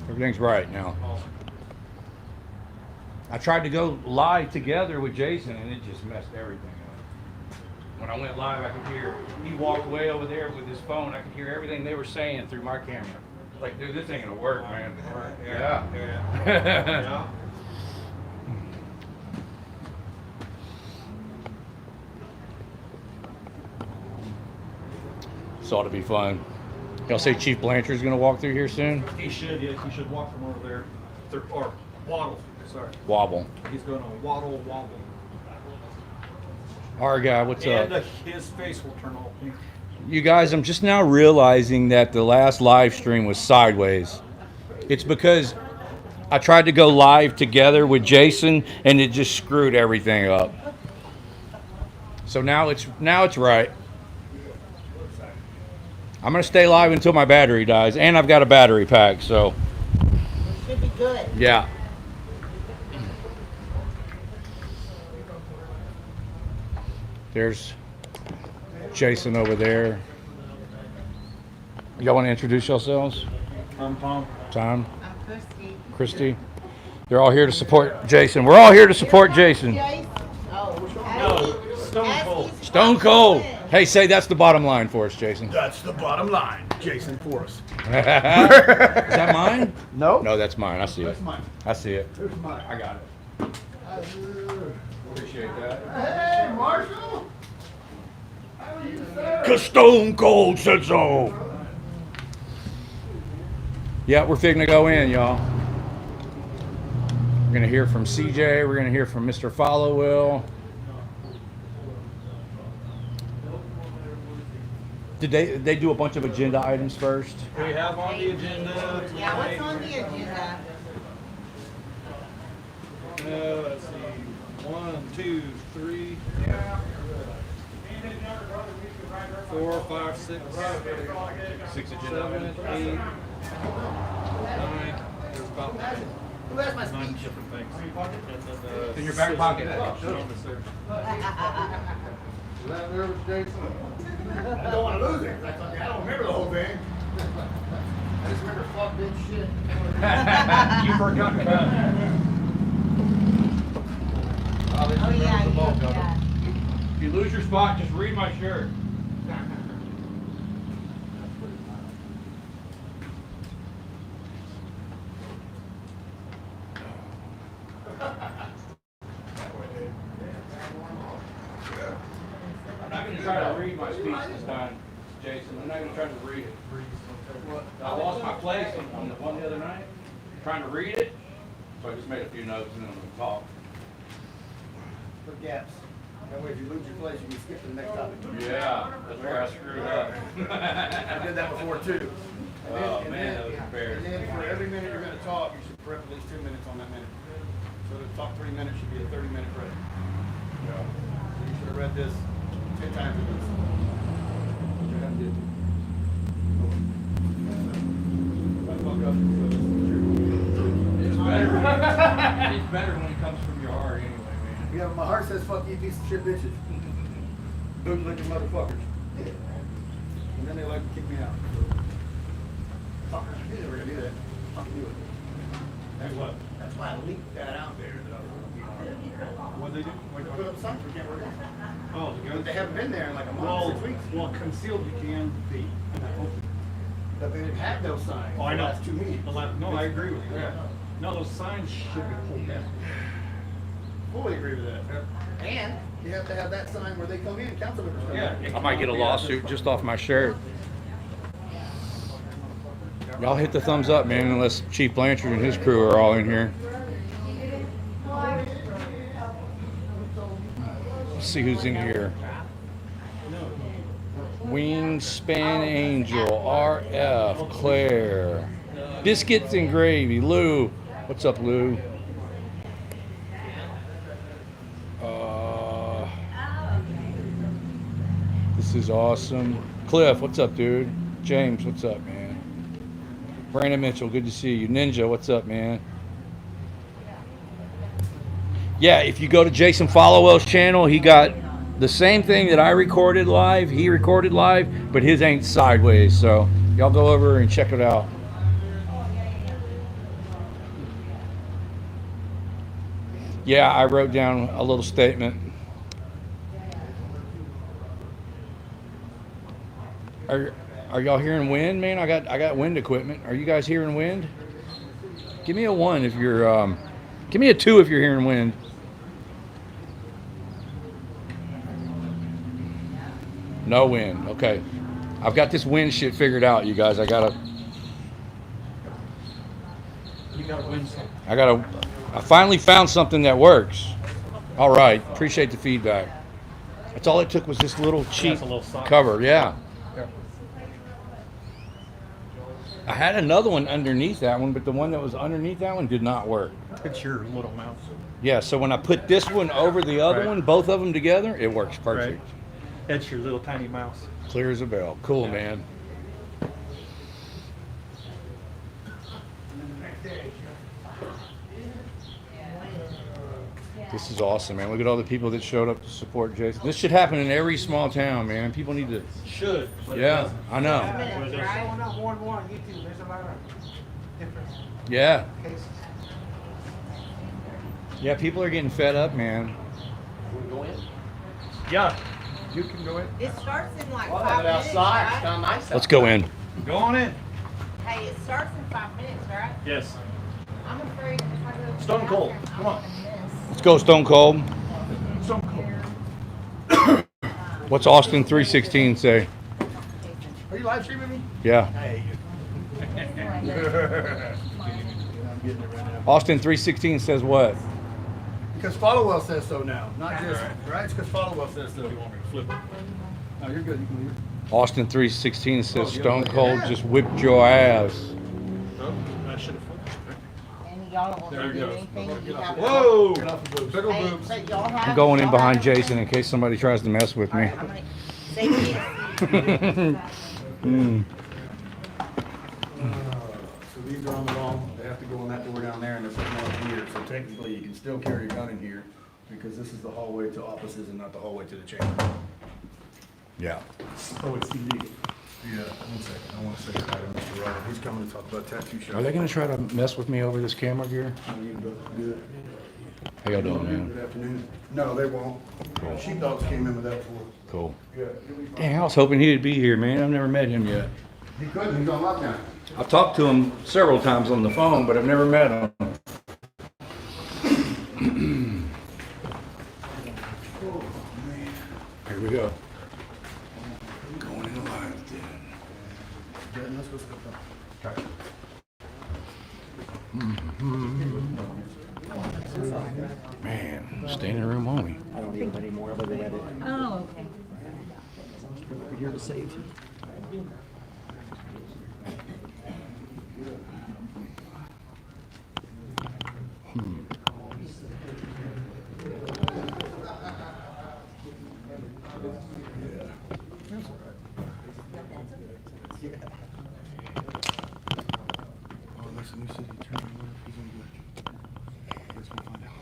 Everything's right now. I tried to go live together with Jason, and it just messed everything up. When I went live, I could hear, he walked way over there with his phone. I could hear everything they were saying through my camera. Like, dude, this ain't gonna work, man. Yeah. This ought to be fun. Y'all say Chief Blanchard's gonna walk through here soon? He should, yes. He should walk from over there. Or waddle, sorry. Wobble. He's going to wobble. Our guy, what's up? And his face will turn all pink. You guys, I'm just now realizing that the last live stream was sideways. It's because I tried to go live together with Jason, and it just screwed everything up. So now it's right. I'm gonna stay live until my battery dies, and I've got a battery pack, so. Should be good. Yeah. There's Jason over there. Y'all want to introduce yourselves? I'm Tom. Tom? I'm Christy. Christy? They're all here to support Jason. We're all here to support Jason. Stone Cold. Stone Cold. Hey, say that's the bottom line for us, Jason. That's the bottom line, Jason Forrest. Is that mine? No. No, that's mine. I see it. That's mine. I see it. There's mine. I got it. Appreciate that. Hey, Marshall. How are you, sir? Cause Stone Cold said so. Yeah, we're fixing to go in, y'all. We're gonna hear from CJ. We're gonna hear from Mr. Followill. Did they do a bunch of agenda items first? We have on the agenda tonight. Yeah, what's on the agenda? Let's see. 1, 2, 3, 4, 5, 6, 6 agenda 7, items. 8, 9. There's about Where's my 9 speech? different things. It's in your back pocket. Is that nervous, Jason? I don't want to lose it. I don't remember the whole thing. I just remember fuck bitch shit. You forgot about it. Oh yeah. If you lose your spot, just read my shirt. I'm not going to try to read my speech this time, Jason. I'm not going to try to read it. I lost my place on the one the other night, trying to read it, so I just made a few notes and then I'm going to talk. For gaps. That way if you lose your place, you can skip to the next topic. Yeah, that's where I screwed up. I did that before too. Oh man, that was And embarrassing. then for every minute you're going to talk, you should prep at least 2 minutes on that minute. So the top 3 minutes should be a 30-minute break. Yeah. You should have read this 10 times at least. Which I did. If I fuck up, It's better. It's better when it comes from your heart anyway, man. yeah, my heart says fuck you piece of shit bitches. Boot licking motherfuckers. And then they like to kick me out. Fuckers, I knew they were gonna do that. Fucking do it. Hey, what? That's why I leaked that out there. What'd they do? They put up signs we can't work. Oh, the But they haven't been there in like a month, Well, 6 weeks. well, concealed you can be. But they didn't have those signs. Oh, I know. The last 2 meetings. No, I agree with you. Yeah. No, those signs should be pulled down. Fully agree with that. And You have to have that sign where they come in, council members come in. Yeah. I might get a lawsuit just off my shirt. Y'all hit the thumbs up, man, unless Chief Blanchard and his crew are all in here. Let's see who's in here. Wingspan Angel, RF, Claire, Biscuits and Gravy, Lou. What's up, Lou? This is awesome. Cliff, what's up, dude? James, what's up, man? Brandon Mitchell, good to see you. Ninja, what's up, man? Yeah, if you go to Jason Followell's channel, he got the same thing that I recorded live. He recorded live, but his ain't sideways. So y'all go over and check it out. Yeah, I wrote down a little statement. Are are y'all hearing wind, man? I got wind equipment. Are you guys hearing wind? Give me a one if you're. Give me a two if you're hearing wind. No wind. Okay. I've got this wind shit figured out, you guys. You gotta win some. I finally found something that works. All right. Appreciate the feedback. That's all it took was this little cheap That's a little soft. cover. Yeah. Yeah. I had another one underneath that one, but the one that was underneath that one did not work. It's your little mouse. Yeah, so when I put this one over the other Right. one, both of them together, it works perfect. Right. That's your little tiny mouse. Clear as a bell. Cool, Yeah. man. This is awesome, man. Look at all the people that showed up to support Jason. This should happen in every small town, man. People need to. Should. But it Yeah, doesn't. I know. Minutes, right? Showing up more and more on YouTube. There's a lot of different Yeah. cases. Yeah, people are getting fed up, man. Yeah. You can go in. It starts in like Well, 5 have it minutes, outside. It's right? kind of nice. Let's go in. Go on in. Hey, it starts in 5 minutes, right? Yes. I'm afraid if I go to the Stone cold. bathroom, Come I'm on. gonna miss. Let's go, Stone Cold. Stone cold. What's Austin 316 say? Are you live streaming me? Yeah. Hey. I'm getting it right now. Austin 316 says what? Because Followwell says so now, not just, right? It's because Followwell says so. You want me to flip it? No, you're good. You can leave it. Austin 316 says Stone Cold just whipped your ass. Oh, I should have flipped it. And y'all don't There want it to do goes. anything. You have Whoa! Get off the boobs. Big ol' Hey, boobs. so y'all have. I'm going in y'all behind have- Jason in case somebody tries to mess with All me. right, I'm gonna safety is. Mm. So these are on the wall. They have to go in that door down there and they're putting them on here. So technically you can still carry a gun in here because this is the hallway to offices and not the hallway to the chamber. Yeah. Oh, it's illegal. Yeah, one second. I want to say hi to Mr. Robert. He's coming to talk about tattoo shop. Are they going to try to mess with me over this camera gear? Good. How y'all doing, man? Good afternoon. No, they won't. Cool. Sheepdogs came in with that before. Cool. Yeah. Dang, I was hoping he'd be here, man. I've never met him yet. He couldn't. He's on lockdown. I've talked to him several times on the phone, but I've never met him. Here we go. Going in live then. Man, standing room only. I don't need them anymore. But they had it. Oh, okay. We're here to save you. Oh, that's a new city attorney. Wonder if he's any good. Guess we'll find out.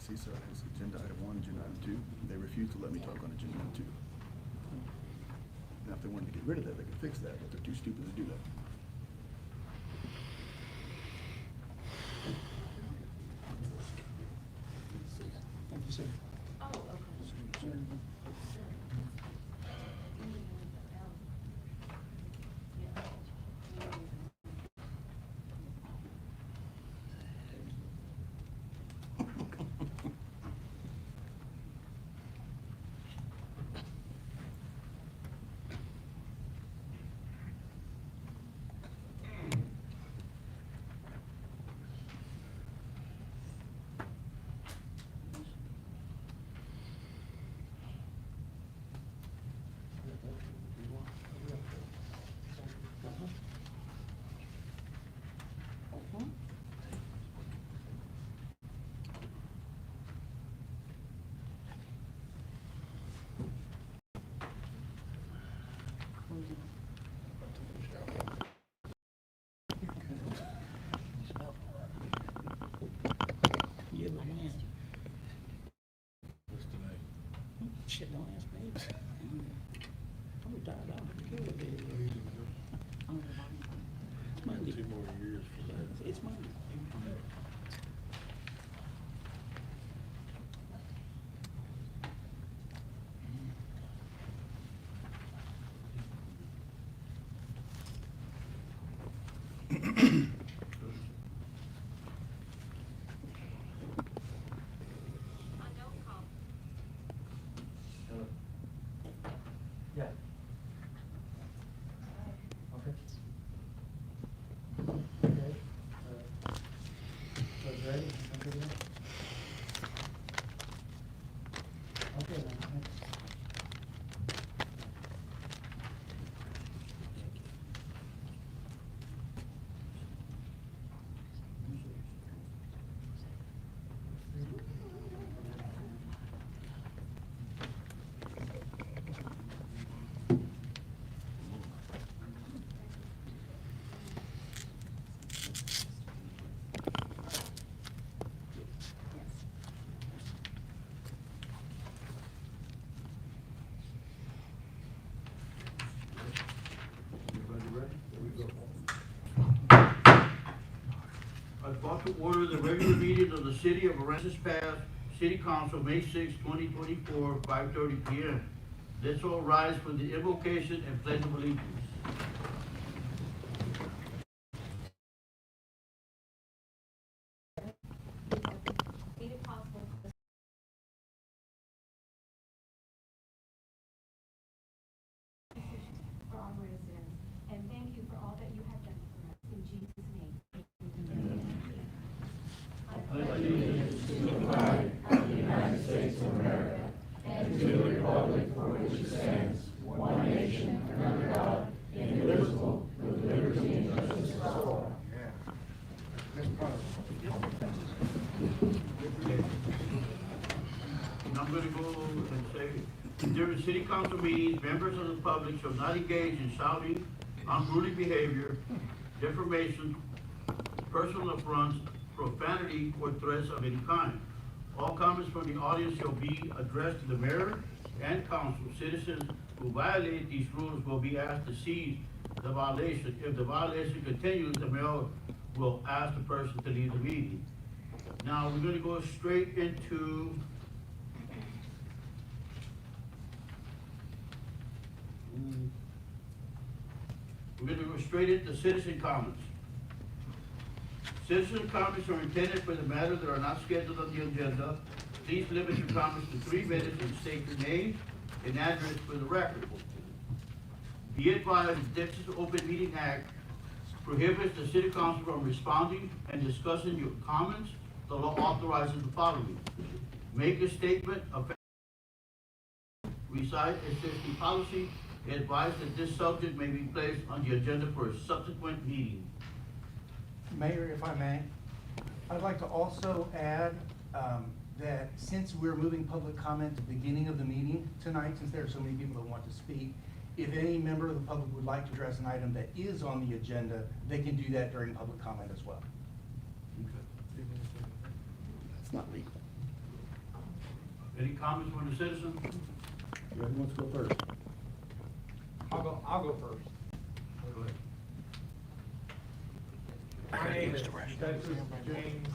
CSAR has agenda item 1, agenda item 2. They refuse to let me talk on agenda item 2. Now, if they wanted to get rid of that, they could fix that, but they're too stupid to do that. Thank you, sir. It's mine. Yeah. Okay. Okay. So it's ready? Okay, then. Okay, then, thanks. Everybody ready? Here we go. I call to order the regular meeting of the City of Aransas Pass City Council, May 6, 2024, 5:30 p.m. Let's all rise for the invocation and pledge of allegiance. Made it possible for for our residents, and thank you for all that you have done for us. In Jesus' name. And I'm gonna go and say, during city council meetings, members of the public shall not engage in shouting, unruly behavior, defamation, personal affronts, profanity, or threats of any kind. All comments from the audience shall be addressed to the mayor and council. Citizens who violate these rules will be asked to cease the violation. If the violation continues, the mayor will ask the person to leave the meeting. Now, we're gonna go straight into citizen comments. Citizen comments are intended for the matters that are not scheduled on the agenda. Please limit your comments to 3 minutes and state your name and address for the record. Be advised, the Texas Open Meeting Act prohibits the city council from responding and discussing your comments. The law authorizes the following: make a statement of recite a safety policy, advise that this subject may be placed on the agenda for a subsequent meeting. Mayor, if I may, I'd like to also add that since we're moving public comment at the beginning of the meeting tonight, since there are so many people that want to speak, if any member of the public would like to address an item that is on the agenda, they can do that during public comment as well. It's not legal. Any comments from the citizens? Who wants to go first? I'll go first. Go ahead. My name is Texas James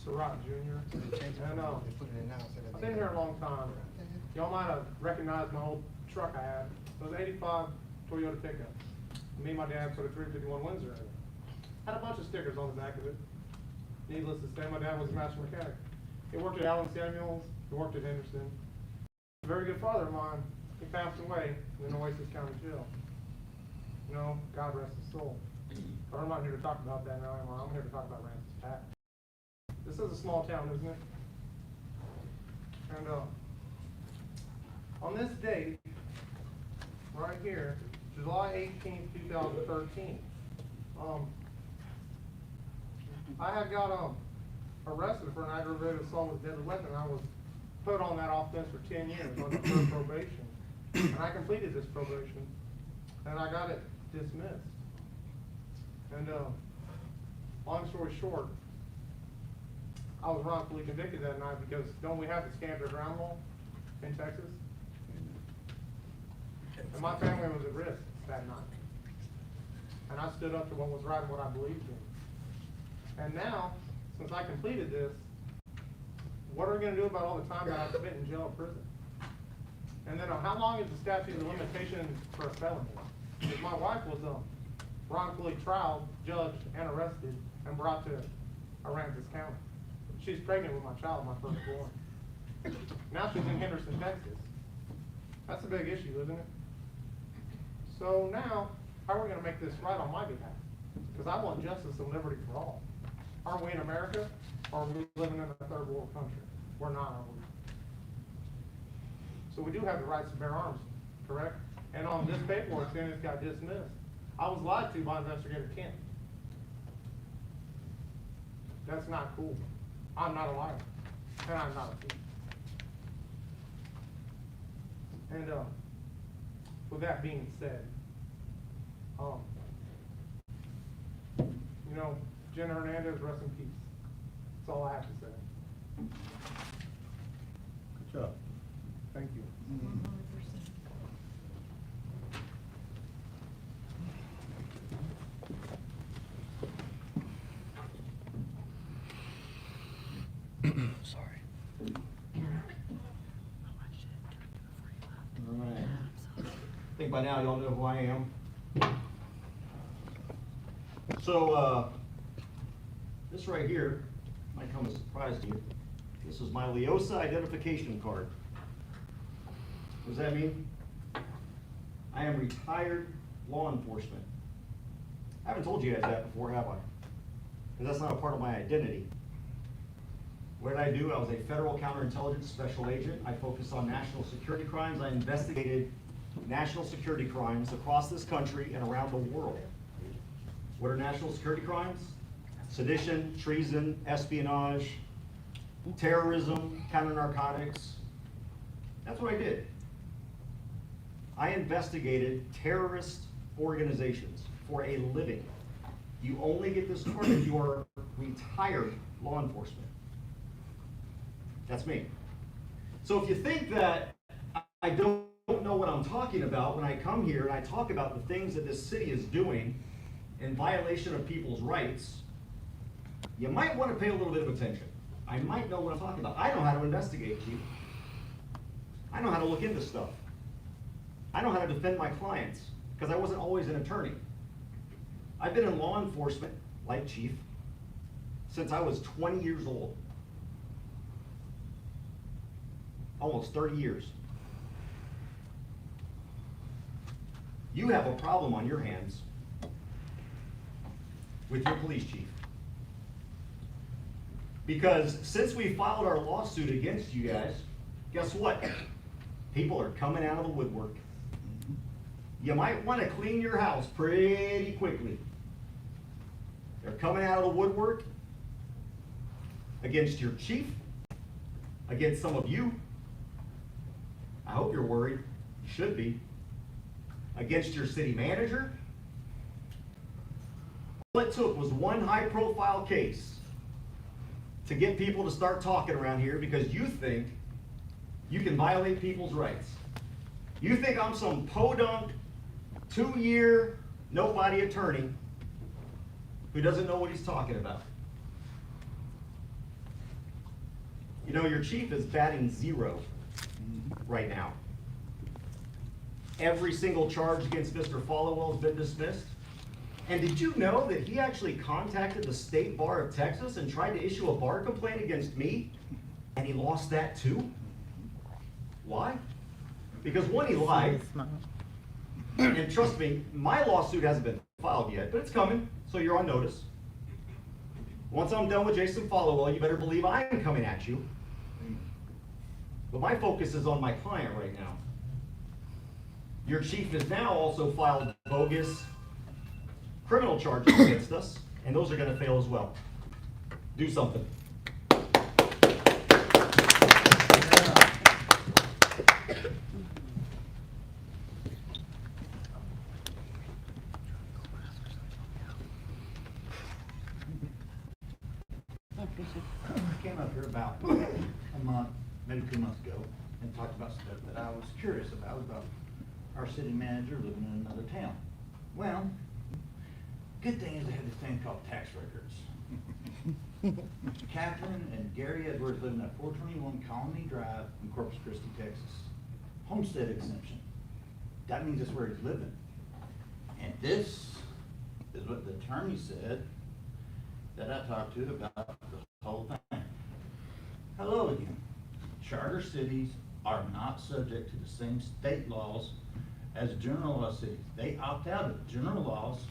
Surratt Jr. And I've been here a long time. Y'all might have recognized my old truck I had. It was an '85 Toyota pickup. Me and my dad put a 351 Windsor in it. Had a bunch of stickers on the back of it. Needless to say, my dad was a master mechanic. He worked at Allen Samuels, he worked at Henderson. A very good father of mine. He passed away in Oasis County Jail. You know, God rest his soul. But I'm not here to talk about that now, am I? I'm here to talk about Aransas Pass. This is a small town, isn't it? And on this date, right here, July 18th, 2013, I had got arrested for an aggravated assault with a deadly weapon. I was put on that offense for 10 years on deferred probation. And I completed this probation, and I got it dismissed. And long story short, I was wrongfully convicted that night because don't we have the stand your ground law in Texas? And my family was at risk that night. and I stood up to what was right and what I believed in. And now, since I completed this, what are we gonna do about all the time that I spent in jail or prison? And then how long is the statute of limitations for a felony? Because my wife was wrongfully trialed, judged, and arrested, and brought to Aransas County. She's pregnant with my child, my firstborn. Now she's in Henderson, Texas. That's a big issue, isn't it? So now, how are we gonna make this right on my behalf? Because I want justice and liberty for all. Aren't we in America, or are we living in a third world country? We're not, are we? So we do have the rights to bear arms, correct? And on this paperwork, saying it's got dismissed. I was lied to by investigator Kent. That's not cool. I'm not a liar, and I'm not a thief. And with that being said, you know, Jen Hernandez, rest in peace. That's all I have to say. Good job. Thank you. Sorry. All right. I think by now y'all know who I am. So, this right here might come as a surprise to you. This is my Leosa identification card. What does that mean? I am retired law enforcement. I haven't told you guys that before, have I? Because that's not a part of my identity. What did I do? I was a federal counterintelligence special agent. I focused on national security crimes. I investigated national security crimes across this country and around the world. What are national security crimes? Sedition, treason, espionage, terrorism, counter-narcotics. That's what I did. I investigated terrorist organizations for a living. You only get this card if you are retired law enforcement. That's me. So if you think that I don't know what I'm talking about when I come here and I talk about the things that this city is doing in violation of people's rights, you might want to pay a little bit of attention. I might know what I'm talking about. I know how to investigate you. I know how to look into stuff. I know how to defend my clients because I wasn't always an attorney. I've been in law enforcement, like Chief, since I was 20 years old. Almost 30 years. You have a problem on your hands with your police chief. Because since we filed our lawsuit against you guys, guess what? People are coming out of the woodwork. You might want to clean your house pretty quickly. They're coming out of the woodwork against your chief, against some of you. I hope you're worried. You should be. Against your city manager. All it took was one high-profile case to get people to start talking around here because you think you can violate people's rights. You think I'm some podunk, 2-year, nobody attorney who doesn't know what he's talking about. You know, your chief is batting 0 right now. Every single charge against Mr. Followell has been dismissed. And did you know that he actually contacted the State Bar of Texas and tried to issue a bar complaint against me? And he lost that too? Why? Because one, he lied. And trust me, my lawsuit hasn't been filed yet, but it's coming, so you're on notice. Once I'm done with Jason Followell, you better believe I'm coming at you. But my focus is on my client right now. Your chief has now also filed bogus criminal charges against us, and those are going to fail as well. Do something. I came up here about a month, maybe 2 months ago, and talked about stuff that I was curious about our city manager living in another town. Well, Good thing is they have this thing called tax records. Catherine and Gary Edwards live in 421 Colony Drive in Corpus Christi, Texas. Homestead exemption. That means that's where he's living. And this is what the attorney said that I talked to about the whole thing. Hello again. Charter cities are not subject to the same state laws as general law cities. They opt out of general laws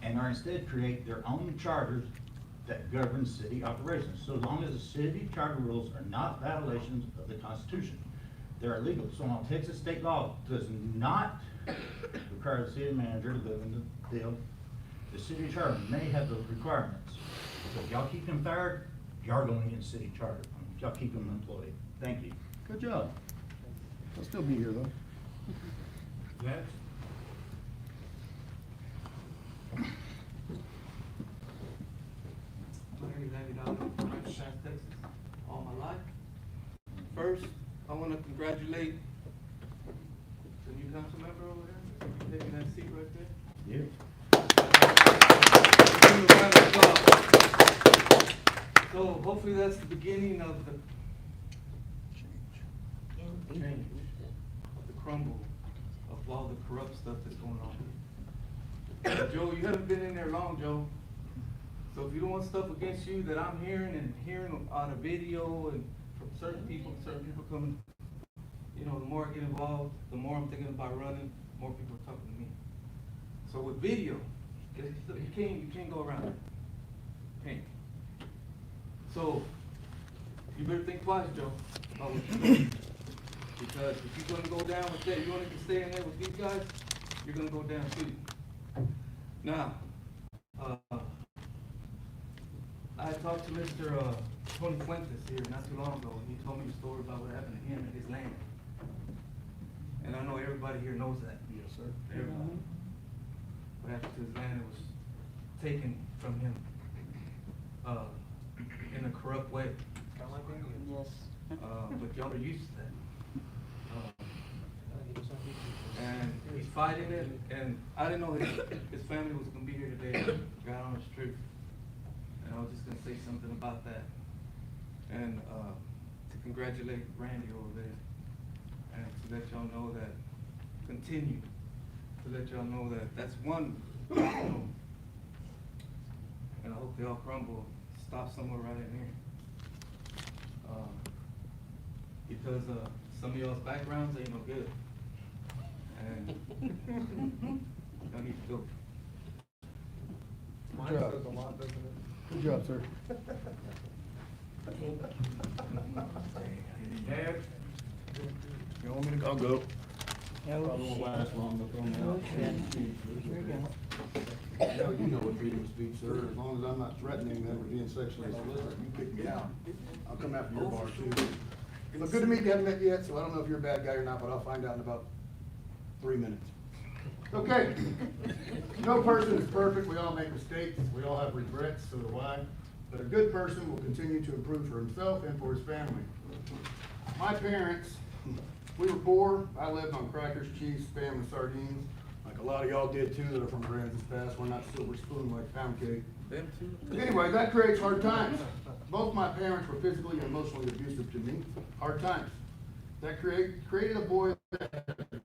and are instead create their own charters that govern city operations. So long as the city charter rules are not violations of the Constitution, they are legal. So while Texas state law does not require the city manager to live in the deal, the city charter may have those requirements. So if y'all keep them fired, y'all going against city charter. If y'all keep them employed. Thank you. Good job. I'll still be here though. Next. My name is Andy Donovan from Aransas, Texas, all my life. First, I want to congratulate the new council member over there, taking that seat right there. Yeah. Doing a wonderful job. So hopefully that's the beginning of the change, of the crumble, of all the corrupt stuff that's going on. Joe, you haven't been in there long, Joe. So if you don't want stuff against you that I'm hearing on a video and from certain people coming, you know, the more I get involved, the more I'm thinking about running, the more people are talking to me. So with video, you can't go around it. Can't. So you better think twice, Joe, about what you're doing. Because if you're gonna go down with that, you want to stay in there with these guys, you're gonna go down too. Now, I talked to Mr. Tony Fuentes here not too long ago, and he told me a story about what happened to him and his land. And I know everybody here knows that. Yes, sir. Everybody. What happened to his land, it was taken from him in a corrupt way. Kind of like Indians. Yes. But y'all are used to that. And he's fighting it, and I didn't know his family was gonna be here today. God honest truth. And I was just gonna say something about that. And to congratulate Randy over there. And to let y'all know that, continue to let y'all know that that's one, you know, and I hope they all crumble, stop somewhere right in here. Because some of y'all's backgrounds ain't no good. And y'all need to go. Mine Good job. says a lot, doesn't it? Good job, sir. Dad? You want me to go? I'll go. Probably won't last long, but throw me out. You know what freedom of speech, sir. As long as I'm not threatening them or being sexually explicit, you kick me out. I'll come after your bar too. Look, good to meet you. Haven't met you yet, so I don't know if you're a bad guy or not, but I'll find out in about 3 minutes. Okay. No person is perfect. We all make mistakes. We all have regrets, so do I. But a good person will continue to improve for himself and for his family. My parents, we were poor. I lived on crackers, cheese, Spam, and sardines. Like a lot of y'all did too that are from Aransas Pass. We're not silver spoon like pound cake. Them too. Anyway, that creates hard times. Both my parents were physically and emotionally abusive to me. Hard times. That created a boy that had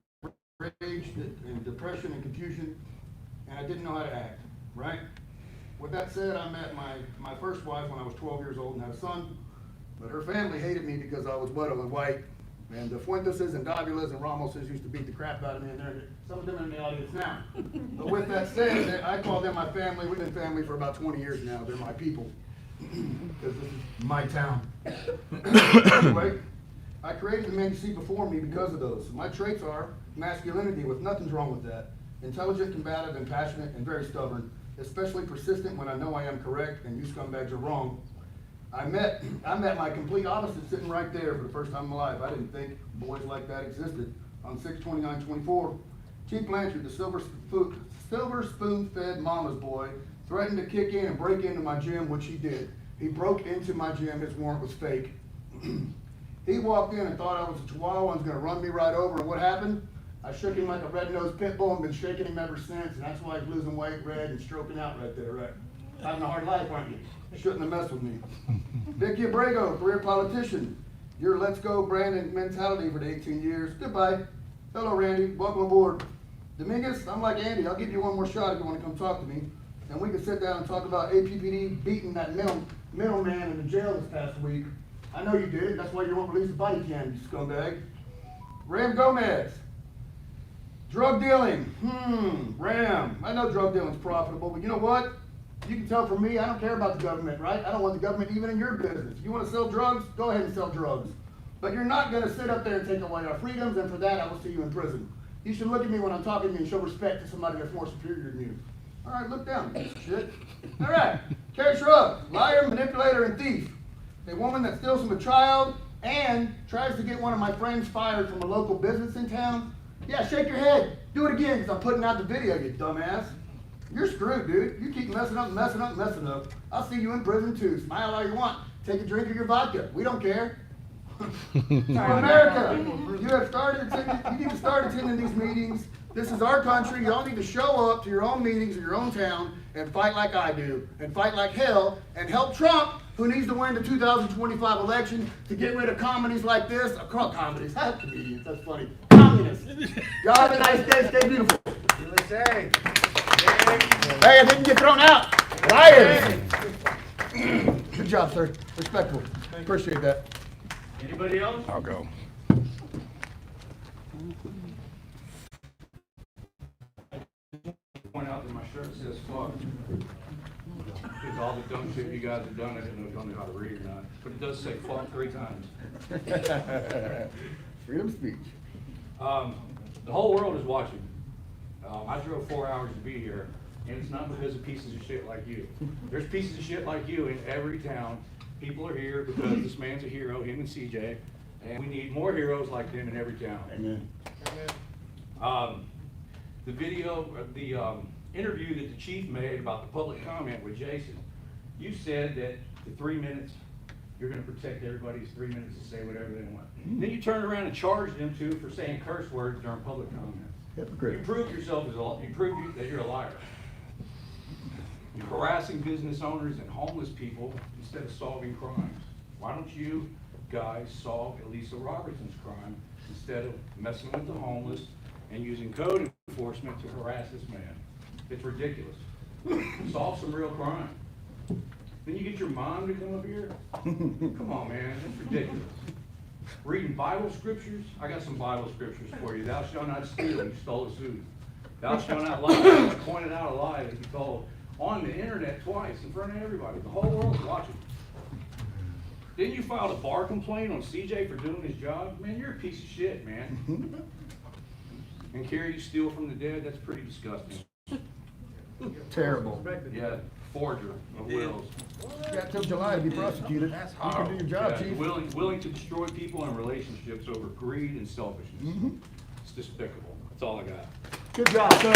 rage and depression and confusion, and I didn't know how to act, right? With that said, I met my first wife when I was 12 years old and had a son, but her family hated me because I was widow and white, and the Fuenteses and Davilas and Ramoses used to beat the crap out of me, and some of them are in the audience now. But with that said, I call them my family. We've been family for about 20 years now. They're my people. Because this is my town. Anyway, I created the men you see before me because of those. My traits are masculinity, with nothing's wrong with that. Intelligent, combative, and passionate, and very stubborn. Especially persistent when I know I am correct and you scumbags are wrong. I met my complete opposite sitting right there for the first time in my life. I didn't think boys like that existed. On 6/29/24, Chief Blanchard, the silver spoon-fed mama's boy, threatened to kick in and break into my gym, which he did. He broke into my gym. His warrant was fake. He walked in and thought I was a chihuahua and was going to run me right over. And what happened? I shook him like a red-nosed pit bull and been shaking him ever since, and that's why he's losing weight, red, and stroking out right there, right? Having a hard life, aren't you? Shouldn't have messed with me. Vicky Abrego, career politician. Your Let's Go Brandon mentality for the 18 years. Goodbye. Hello, Randy. Welcome aboard. Dominguez, I'm like Andy. I'll give you one more shot if you want to come talk to me. And we can sit down and talk about APPD beating that middleman in the jail this past week. I know you did. That's why you won't release the body cam, you scumbag. Ram Gomez. Drug dealing. Ram. I know drug dealing's profitable, but you know what? You can tell from me, I don't care about the government, right? I don't want the government even in your business. If you want to sell drugs, go ahead and sell drugs. But you're not going to sit up there and take away our freedoms, and for that, I will see you in prison. You should look at me when I'm talking to you and show respect to somebody that's more superior than you. All right, look down, you piece of shit. All right, Carrie Shrub, liar, manipulator, and thief. A woman that steals from a child and tries to get one of my friends fired from a local business in town. Yeah, shake your head. Do it again, because I'm putting out the video, you dumbass. You're screwed, dude. You keep messing up, messing up, messing up. I'll see you in prison too. Smile all you want. Take a drink of your vodka. We don't care. For America, you need to start attending these meetings. This is our country. Y'all need to show up to your own meetings in your own town and fight like I do, and fight like hell, and help Trump, who needs to win the 2025 election to get rid of comedies like this. Comedies, comedians, that's funny. Communists. Y'all have a nice day. Stay beautiful. USA. Hey, I didn't get thrown out. Liars. Good job, sir. Respectful. Appreciate that. Anybody else? I'll go. Point out that my shirt says fuck. Because all the dumb shit you guys have done, I don't know how to read or not. But it does say fuck 3 times. Freedom of speech. The whole world is watching. I drove 4 hours to be here, and it's not because of pieces of shit like you. There's pieces of shit like you in every town. People are here because this man's a hero, him and CJ, and we need more heroes like them in every town. Amen. The video, the interview that the chief made about the public comment with Jason, you said that the 3 minutes, you're going to protect everybody's 3 minutes to say whatever they want. Then you turned around and charged them too for saying curse words during public comments. Hypocrite. You proved yourself you proved that you're a liar. You're harassing business owners and homeless people instead of solving crimes. Why don't you guys solve Elisa Robertson's crime instead of messing with the homeless and using code enforcement to harass this man? It's ridiculous. Solve some real crime. Then you get your mom to come up here? Come on, man, that's ridiculous. Reading Bible scriptures? I got some Bible scriptures for you. Thou shalt not steal, you stole a suit. Thou shalt not lie. I pointed out a lie that you told on the internet twice in front of everybody. The whole world's watching. Didn't you file a bar complaint on CJ for doing his job? Man, you're a piece of shit, man. And Carrie, you steal from the dead? That's pretty disgusting. Terrible. Yeah, forger of wills. You got till July to be prosecuted. That's You can do your job, Yeah, chief. willing to destroy people and relationships over greed and selfishness. It's despicable. That's all I got. Good job, sir.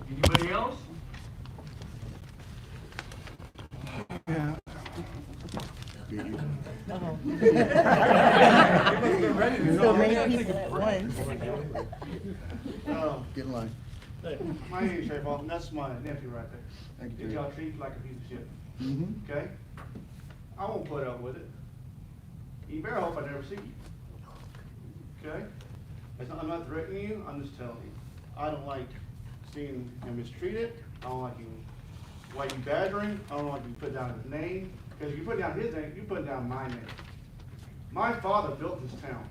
Anybody else? So many people at once. Get in line. My name is Sheriff Austin, that's my nephew right there. Thank you, Did Sheriff. y'all treat like a piece of shit, Mm-hmm. okay? I won't put up with it. You better hope I never see you. Okay? I'm not threatening you, I'm just telling you. I don't like seeing him mistreated, I don't like you, why you badgering, I don't like you put down his name, because if you put down his name, you put down my name. My father built this town.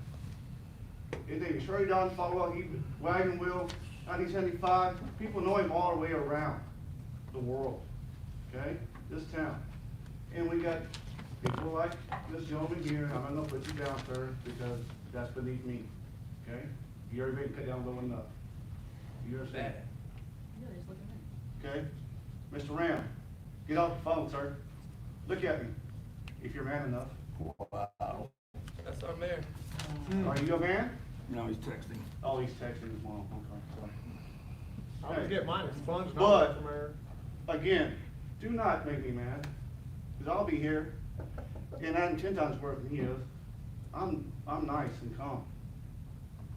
His name is Shirley Don Follow, Wagon Wheel, 1975. People know him all the way around the world, okay? This town. And we got people like this gentleman here, and I'm not gonna put you down, sir, because that's beneath me, okay? You already been cut down low enough. You understand? Okay? Mr. Ram, get off the phone, sir. Look at me, if you're man enough. Wow. That's our mayor. Are you a man? No, he's texting. Oh, he's texting his mom, okay, sorry. Hey. Hey. Get mine expunged. But, again, do not make me mad, because I'll be here, and I'm 10 times worse than he is. I'm nice and calm.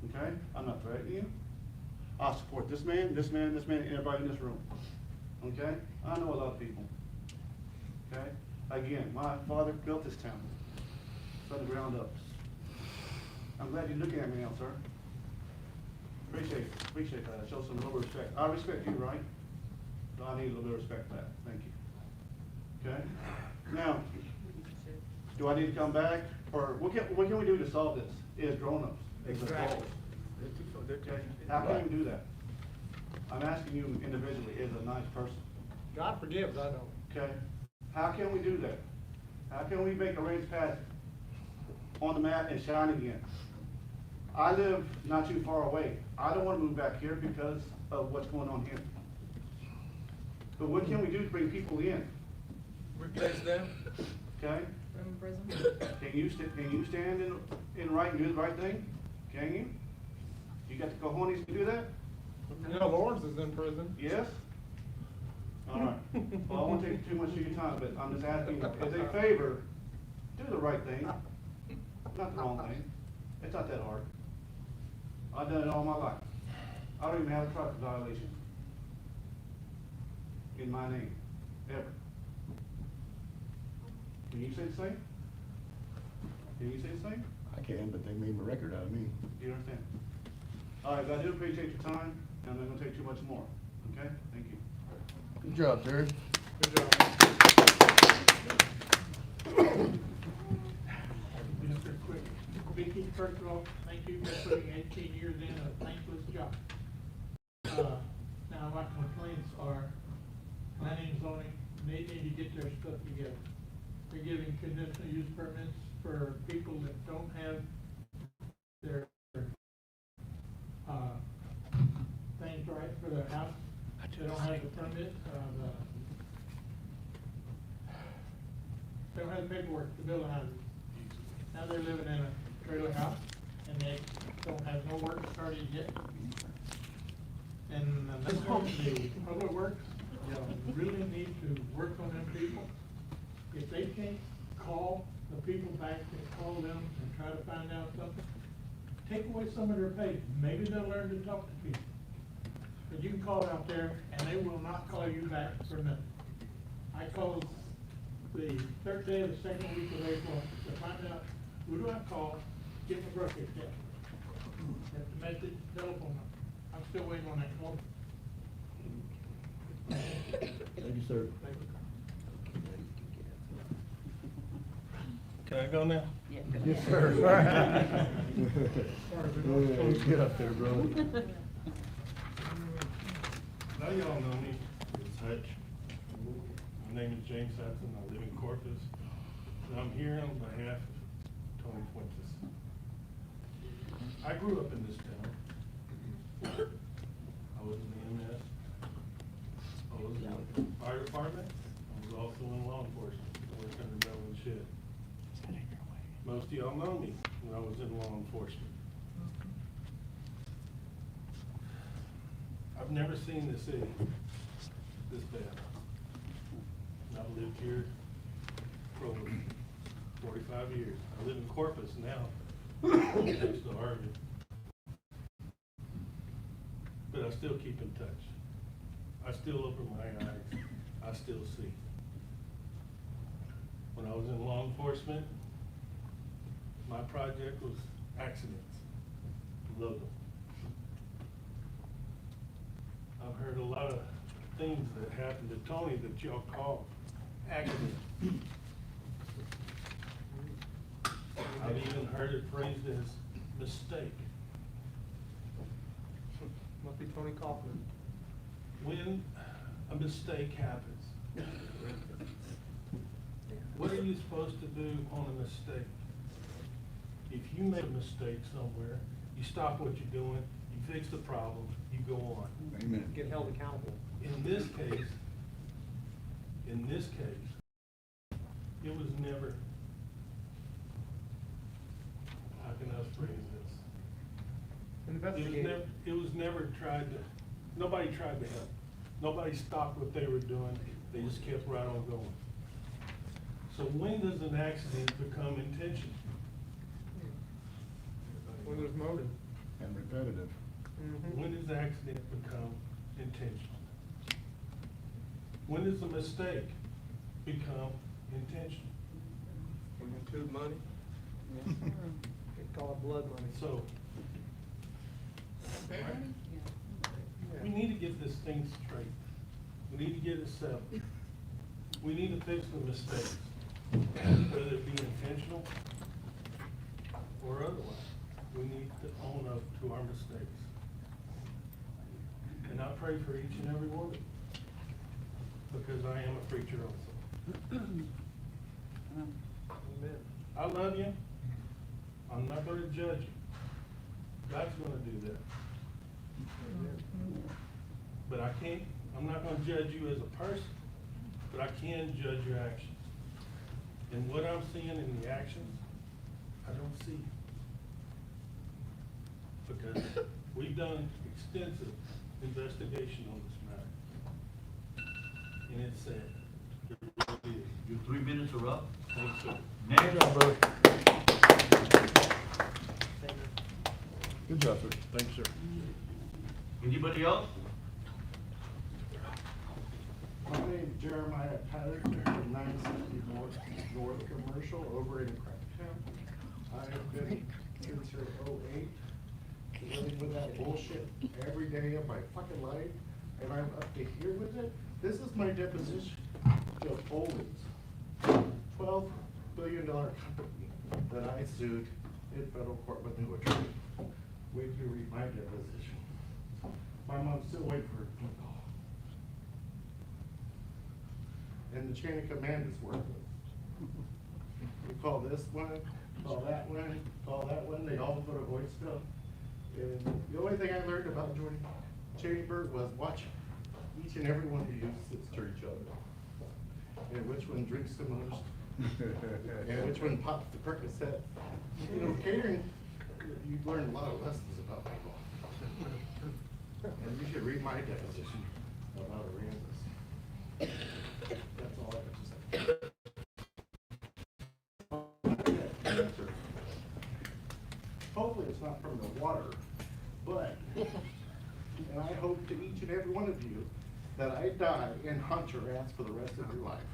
Okay? I'm not threatening you. I support this man, this man, this man, and everybody in this room. Okay? I know a lot of people. Okay? Again, my father built this town from the ground up. I'm glad you're looking at me now, sir. Appreciate that. I show some little respect. I respect you, right? So I need a little bit of respect for that. Thank you. Okay? Now, do I need to come back? Or what can we do to solve this? Is grown-ups, as adults. Okay? How can we do that? I'm asking you individually, as a nice person. God forgives, I know. Okay? How can we do that? How can we make a raised path on the map and shine again? I live not too far away. I don't want to move back here because of what's going on here. But what can we do to bring people in? Replace them? Okay? Can you stand in right and do the right thing? Can you? You got the cojones to do that? You know, Lawrence is in prison. Yes? All right. Well, I won't take too much of your time, but I'm just asking, as a favor, do the right thing, not the wrong thing. It's not that hard. I've done it all my life. I don't even have a traffic violation in my name, ever. Can you say the same? Can you say the same? I can, but they made a record out of me. Do you understand? All right, but I do appreciate your time, and I'm not gonna take too much more, okay? Thank you. Good job, Terry. Good job. Just real quick, Vicki, first of all, thank you for putting 18 years in a thankless job. Now my complaints are planning and zoning, they need to get their stuff together. They're giving conditional use permits for people that don't have their, things right for their house. They don't have the permit, they don't have the paperwork to build a house. Now they're living in a trailer house and they don't have no work started yet. And that's what the public works, you know, really need to work on them people. If they can't call the people back and call them and try to find out something, take away some of their pay. Maybe they'll learn to talk to people. But you can call out there and they will not call you back for nothing. I called the third day of the second week of April to find out who do I call, get my birthday check. That's the message, telephone number. I'm still waiting on that call. Thank you, sir. Thank you. Can I go now? Yes, sir. Get up there, brother. Now y'all know me, it's Hutch. My name is James Hudson, I live in Corpus, and I'm here on behalf of Tony Fuentes. I grew up in this town. I was in EMS, I was in the fire department, I was also in law enforcement, I worked under Melvin Shedd. Most of y'all know me when I was in law enforcement. I've never seen the city this bad. I've lived here for over 45 years. I live in Corpus now, next to Harvey. But I still keep in touch. I still open my eyes. I still see. When I was in law enforcement, my project was accidents, load them. I've heard a lot of things that happened to Tony that y'all call accidents. I've even heard it phrased as mistake. Must be Tony Kaufman. When a mistake happens, what are you supposed to do on a mistake? If you make a mistake somewhere, you stop what you're doing, you fix the problem, you go on. Amen. Get held accountable. In this case, it was never, how can I phrase this? Investigate. It was never tried to, nobody tried to help. Nobody stopped what they were doing, they just kept right on going. So when does an accident become intentional? When there's motive. And repetitive. When does the accident become intentional? When does a mistake become intentional? When you include money. They call it blood money. So, we need to get this thing straight. We need to get it settled. We need to fix the mistakes, whether it be intentional or otherwise. We need to own up to our mistakes. And I pray for each and every one of you, because I am a preacher also. Amen. I love you. I'm not gonna judge you. God's gonna do that. But I'm not gonna judge you as a person, but I can judge your actions. And what I'm seeing in the actions, I don't see. Because we've done extensive investigation on this matter. And it's sad. It really is. Your 3 minutes are up. Thanks, sir. Next. Good job, sir. Thanks, sir. Anybody else? My name's Jeremiah Patterson from 960 North Commercial over in Cracktown. I have been since 2008 dealing with that bullshit every day of my fucking life, and I'm up to here with it. This is my deposition to Holdings, $12 billion company that I sued in federal court with new attorney. Wait till you read my deposition. My mom's still waiting for her phone call. And the chain of command is worthless. You call this one, call that one, call that one, they all go to voicemail. And the only thing I learned about Jordan Chamber was watch each and every one of you sits to each other. And which one drinks the most, and which one pops the Percocet. You know, catering, you learn a lot of lessons about people. And you should read my deposition about Aransas. That's all I have to say. Hopefully it's not from the water, but, and I hope to each and every one of you that I die and haunt your ass for the rest of your life.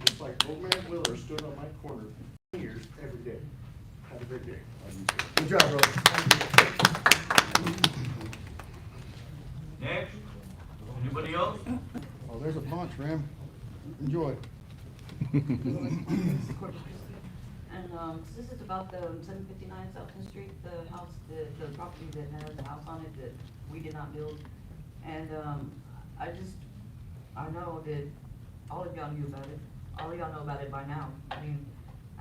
Just like old man Willer stood on my corner years every day. Have a great day. Good job, brother. Next. Anybody else? Oh, there's a punch, Ram. Enjoy. And this is about the 759 South Street, the house, the property that has a house on it that we did not build. And I know that all of y'all knew about it. All of y'all know about it by now. I mean,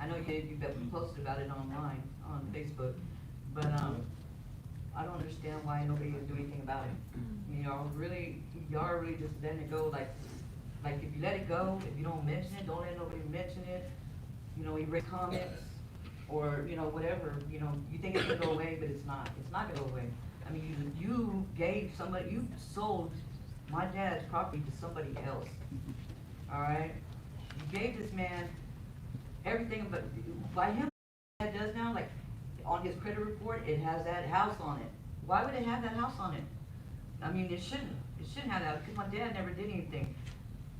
I know you've posted about it online, on Facebook, but I don't understand why nobody is doing anything about it. Y'all are really just letting it go, like if you let it go, if you don't mention it, don't let nobody mention it, erase comments, or, whatever, you think it's gonna go away, but it's not gonna go away. I mean, you sold my dad's property to somebody else, all right? You gave this man everything, but by him, that does now, like, on his credit report, it has that house on it. Why would it have that house on it? I mean, it shouldn't have that, because my dad never did anything.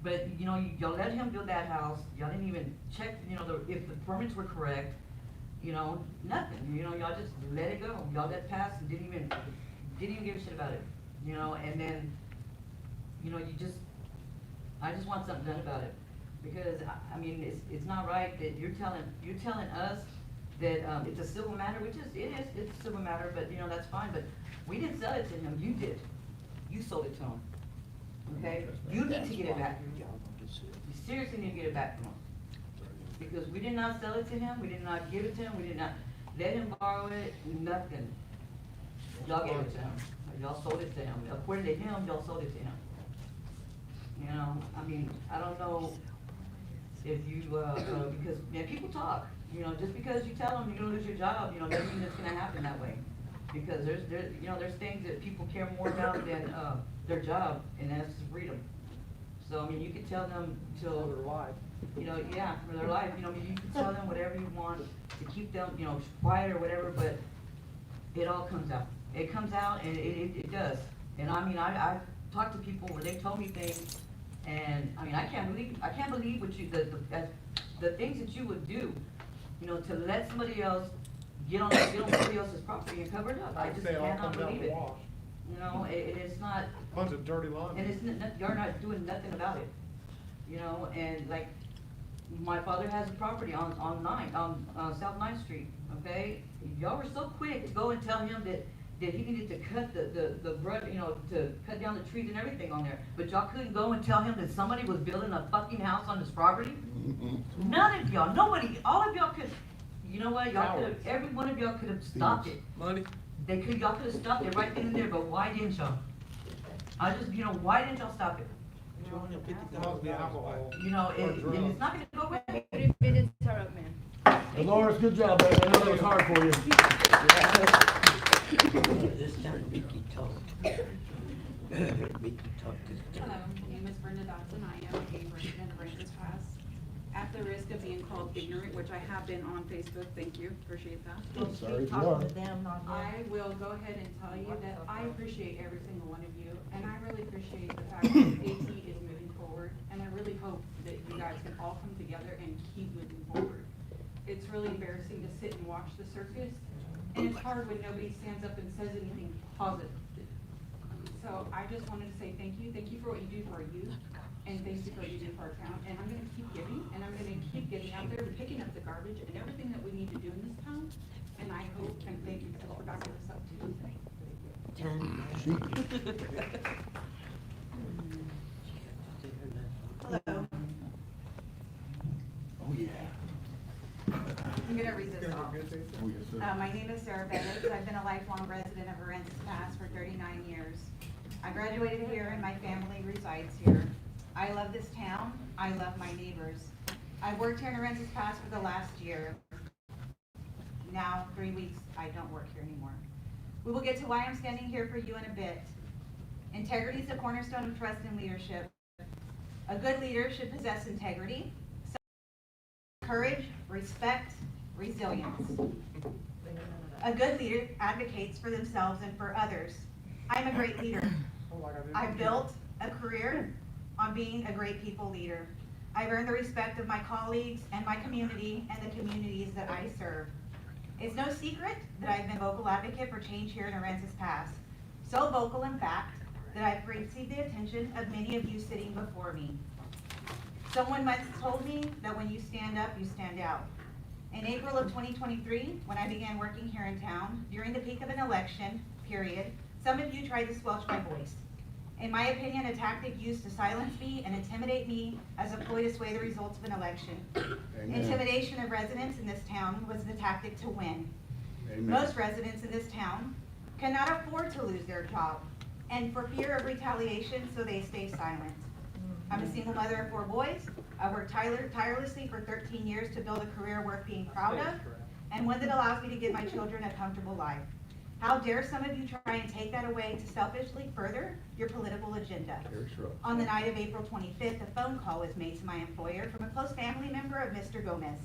But, y'all let him build that house, y'all didn't even check, if the permits were correct, nothing, y'all just let it go. Y'all let it pass and didn't even give a shit about it, and then, I just want something done about it. Because, I mean, it's not right that you're telling us that, it's a civil matter, which it's a civil matter, but, that's fine, but we didn't sell it to him, you did. You sold it to him, okay? You need to get it back. You seriously need to get it back from him. Because we did not sell it to him, we did not give it to him, we did not let him borrow it, nothing. Y'all gave it to him, y'all sold it to him. According to him, y'all sold it to him. I mean, I don't know if you, because, man, people talk, just because you tell them you're gonna lose your job, doesn't mean it's gonna happen that way. Because there's things that people care more about than, their job, and that's freedom. So, I mean, you could tell them till their life. Yeah, for their life, you can tell them whatever you want to keep them, quiet or whatever, but it all comes out. It comes out and it does. And I mean, I've talked to people where they told me things, and I mean, I can't believe what you, the things that you would do, you know, to let somebody else get on somebody else's property and cover it up. I just Say it all cannot comes out believe in the it. wash. You know, it's not, Bunch of dirty laundry. and you're not doing nothing about it. You know, and like, my father has a property on South 9th Street, okay? Y'all were so quick to go and tell him that he needed to cut the brush, you know, to cut down the trees and everything on there. But y'all couldn't go and tell him that somebody was building a fucking house on his property? None of y'all, nobody, all of y'all could, you know what, y'all could have, every one of y'all could have stopped it. Money. Y'all could have stopped it right then and there, but why didn't y'all? I just, you know, why didn't y'all stop it? Must be alcohol. You know, Or and drugs. it's not gonna go away. 30 minutes are up, man. Dolores, good job, baby. I know that was hard for you. This time Mickey talked. Mickey talked. Hello, my name is Brenda Dodson. I am a resident of Aransas Pass. At the risk of being called ignorant, which I have been on Facebook, thank you, appreciate that. Sorry if you Talking are. to them, not them. I will go ahead and tell you that I appreciate every single one of you, and I really appreciate the fact that AT is moving forward, and I really hope that you guys can all come together and keep moving forward. It's really embarrassing to sit and watch the circus, and it's hard when nobody stands up and says anything positive. So I just wanted to say thank you for what you do for our youth, and thank you for what you do for our town, and I'm gonna keep giving, and I'm gonna keep getting out there and picking up the garbage and everything that we need to do in this town, and I hope, and thank you for backing us up too. Hello. Oh, yeah. I'm gonna read this off. Oh, yes, sir. My name is Sarah Bennett. I've been a lifelong resident of Aransas Pass for 39 years. I graduated here and my family resides here. I love this town. I love my neighbors. I've worked here in Aransas Pass for the last year. Now, 3 weeks, I don't work here anymore. We will get to why I'm standing here for you in a bit. Integrity is the cornerstone of trust and leadership. A good leader should possess integrity, courage, respect, resilience. A good leader advocates for themselves and for others. I'm a great leader. I've built a career on being a great people leader. I've earned the respect of my colleagues and my community and the communities that I serve. It's no secret that I've been a vocal advocate for change here in Aransas Pass. So vocal, in fact, that I've received the attention of many of you sitting before me. Someone once told me that when you stand up, you stand out. In April of 2023, when I began working here in town, during the peak of an election period, some of you tried to squelch my voice. In my opinion, a tactic used to silence me and intimidate me as a ploy to sway the results of an election. Amen. Intimidation of residents in this town was the tactic to win. Amen. Most residents in this town cannot afford to lose their job, and for fear of retaliation, so they stay silent. I'm a single mother of 4 boys. I worked tirelessly for 13 years to build a career worth being proud of, and one that allows me to give my children a comfortable life. How dare some of you try and take that away to selfishly further your political agenda? On the night of April 25th, a phone call was made to my employer from a close family member of Mr. Gomez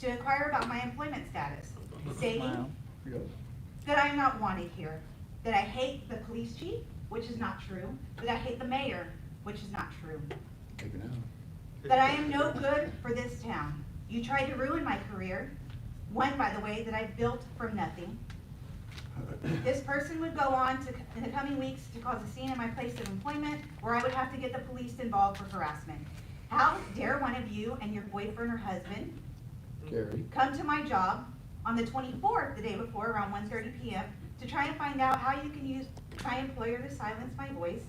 to inquire about my employment status, stating that I am not wanted here, that I hate the police chief, which is not true, that I hate the mayor, which is not true, that I am no good for this town. You tried to ruin my career, one, by the way, that I built from nothing. This person would go on to, in the coming weeks, to cause a scene in my place of employment where I would have to get the police involved for harassment. How dare one of you and your boyfriend or husband come to my job on the 24th, the day before, around 1:30 p.m., to try and find out how you can use my employer to silence my voice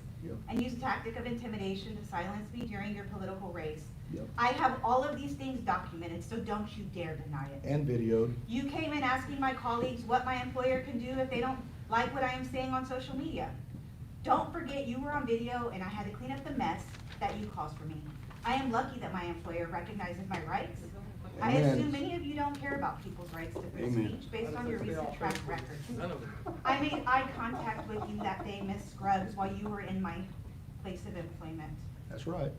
and use a tactic of intimidation to silence me during your political race. I have all of these things documented, so don't you dare deny it. And videoed. You came in asking my colleagues what my employer can do if they don't like what I am saying on social media. Don't forget you were on video and I had to clean up the mess that you caused for me. I am lucky that my employer recognizes my rights. I Amen. assume many of you don't care about people's rights to free Amen. speech based on your recent track record. I made eye contact with you that day, Ms. Scruggs, while you were in my place of employment. That's right.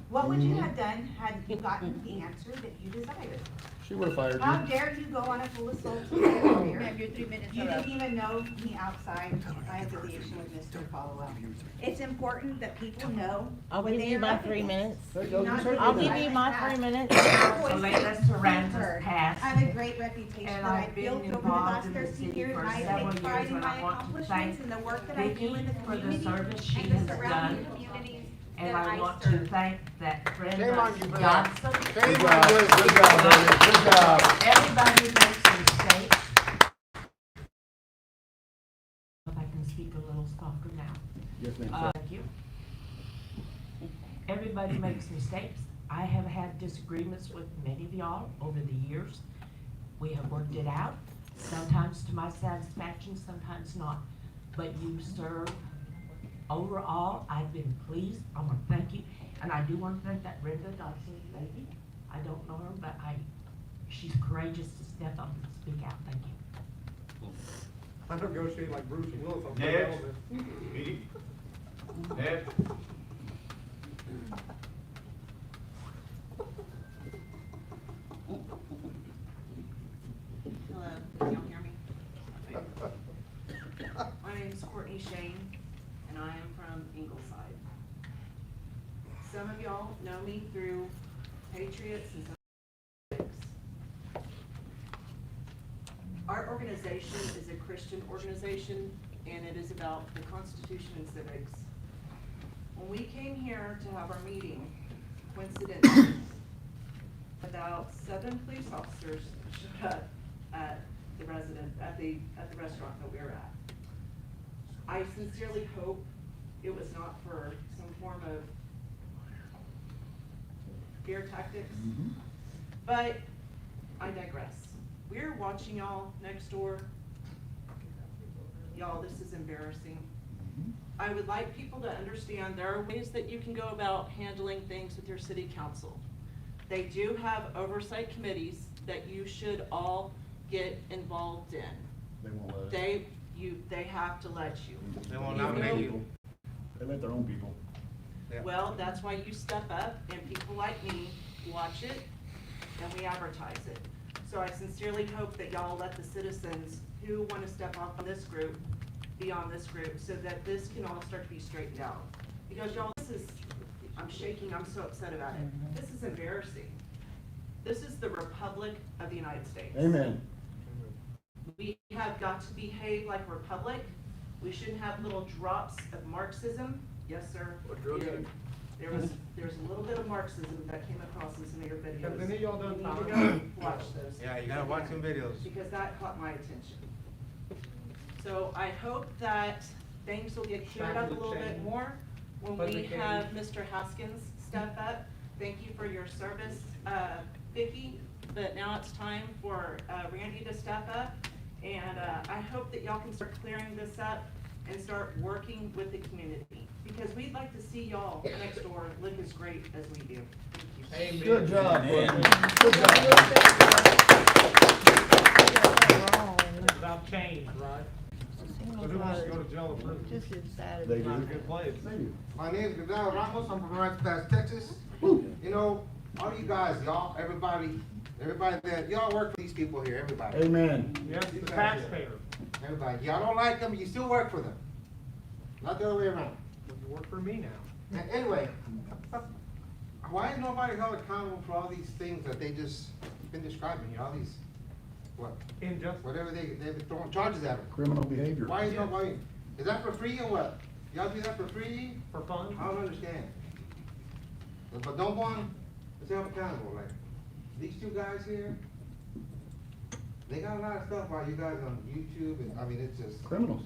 What would you have done had you gotten the answer that you desired? She would've fired How you. dare you go on a full assault to my career? Ma'am, your 3 minutes You are up. didn't even know me outside my affiliation with Mr. Follow-Up. It's important that people know I'll what give they you are my up 3 against. minutes. There you go. Not Just heard I'll that. give you my 3 minutes. So let Aransas pass. I have a great reputation And that I've I've been built over the involved last in the 13 city years, for and I several take pride years, in and my I want to accomplishments thank and the work that I do Vicki in the for the community service she and the has surrounding done. communities And that I I want to serve. thank that Shame Brenda on you for that. Johnson. Shame Good on job. you. Good job, buddy. Good job. Everybody makes mistakes. If I can speak a little softer now. Yes, ma'am. Thank you. Everybody makes mistakes. I have had disagreements with many of y'all over the years. We have worked it out, sometimes to my satisfaction, sometimes not. But you serve. Overall, I've been pleased. I want to thank you. And I do want to thank that Brenda Dodson lady. I don't know her, but she's courageous to step up and speak out. Thank you. I negotiate like Bruce Willis on Next. Element. Meeting. Next. Hello, can y'all hear me? My name is Courtney Shane, and I am from Ingleside. Some of y'all know me through Patriots and some civics. Our organization is a Christian organization, and it is about the Constitution and civics. When we came here to have our meeting, coincidentally, about 7 police officers showed up at the restaurant that we were at. I sincerely hope it was not for some form of fear tactics, but I digress. We're watching y'all next door. Y'all, this is embarrassing. I would like people to understand there are ways that you can go about handling things with your city council. They do have oversight committees that you should all get involved in. They won't let us. They have to let you. They won't You nominate know- you. They let their own people. Well, that's why you step up and people like me watch it and we advertise it. So I sincerely hope that y'all let the citizens who want to step off on this group be on this group so that this can all start to be straightened out. Because y'all, I'm shaking, I'm so upset about it. This is embarrassing. This is the Republic of the United States. Amen. We have got to behave like a republic. We shouldn't have little drops of Marxism. Yes, sir. There's a little bit of Marxism that came across in some of your videos. Have any of y'all done You need to time? go watch those. Yeah, you gotta watch some videos. Because that caught my attention. So I hope that things will get cleared up a little bit more when we have Mr. Haskins step up. Thank you for your service, Vicki, but now it's time for Randy to step up. And I hope that y'all can start clearing this up and start working with the community. Because we'd like to see y'all next door look as great as we do. Thank you. Good job, Amen. Courtney. Good job. It's about change, right? But who wants to go to jail or prison? Just as sad as They It's not a do. good place. They do. My name is Gonzalo Ramos, I'm from Aransas, Texas. You know, all you guys, y'all, everybody that, y'all work for these people here, everybody. Amen. Yes, These the guys here. taxpayer. Everybody, y'all don't like them, you still work for them. Not the other way around. You work for me now. And anyway, why is nobody held accountable for all these things that they just been describing here, all these, Injustice. whatever they've been throwing charges at them? Criminal behavior. Why is nobody, is that for free or what? Y'all do that for free? For fun? I don't understand. But don't want to self accountable, like, these two guys here, they got a lot of stuff about you guys on YouTube, and I mean, it's just, Criminals.